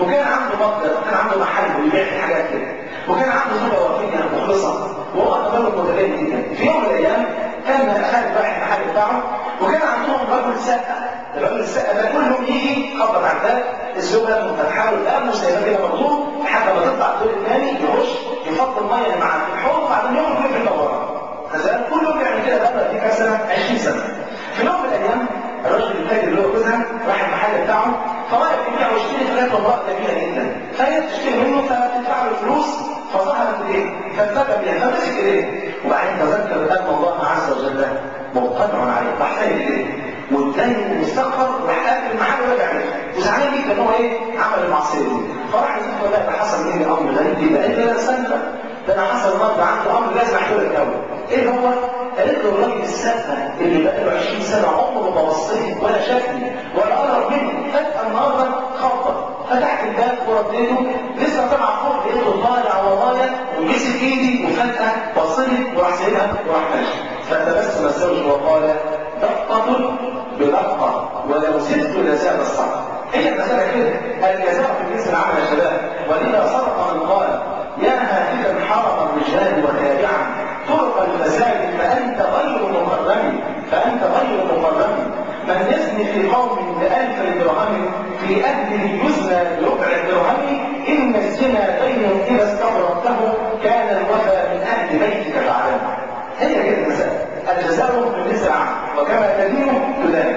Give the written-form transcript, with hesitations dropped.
وكان عنده متجر، وكان عنده محل بيبيع حاجات كده، وكان عنده زوجة وفية مخلصة، وهو تبرج متدين جدا. في يوم من الأيام كان خارج رايح المحل بتاعه، وكان عندهم رجل سقة. الراجل السقة ده كل يوم يجي يخبط على الباب، الزوجة بتحاول تقابله سايباه كده مغلوب لحد ما تطلع الدور الثاني، يخش يحط المية اللي مع الحوض بعد يوم يكون في الدوران. فزي كل يوم بيعمل كده بقى دي كام سنة؟ 20 سنة. في يوم من الأيام الراجل التاجر اللي هو جوزها راح المحل بتاعه، فرايح يبيع ويشتري فلات امرأة جميلة جدا، فهي تشتري منه فتدفع له الفلوس، فظهرت ايه؟ فانتبه بيها فمسك ايديه، وبعدين تذكر ان الله عز وجل مطلع عليه، راح سايب ايديه واداني ومستغفر وراح قافل المحل ورجع له، وزعلان جدا ان هو ايه؟ عمل المعصيه دي. فراح يذكر لا ده حصل مني امر غريب جدا، قال له استنى ده انا حصل النهارده عندي امر لازم احكي لك الاول. ايه هو؟ قالت له الراجل السقه اللي بقى له 20 سنه عمره ما بصني ولا شافني ولا قرب مني، فجاه النهارده خبط، فتحت الباب ورديته، لسه طلع فوق لقيته طالع ورايا ومسك ايدي وفجاه بصني وراح سايبها وراح ماشي. فتبسم الزوج وقال دقه بدقه ولو زدت لزاد الصبر. هي المساله كده، الجزاء في جنس العمل يا شباب. ولذا صدق من قال يا هاتفا حرم الرجال وتابعا طرق الفساد فانت غير مكرم، فانت غير مكرم. من يزني في قوم ب1000 درهم في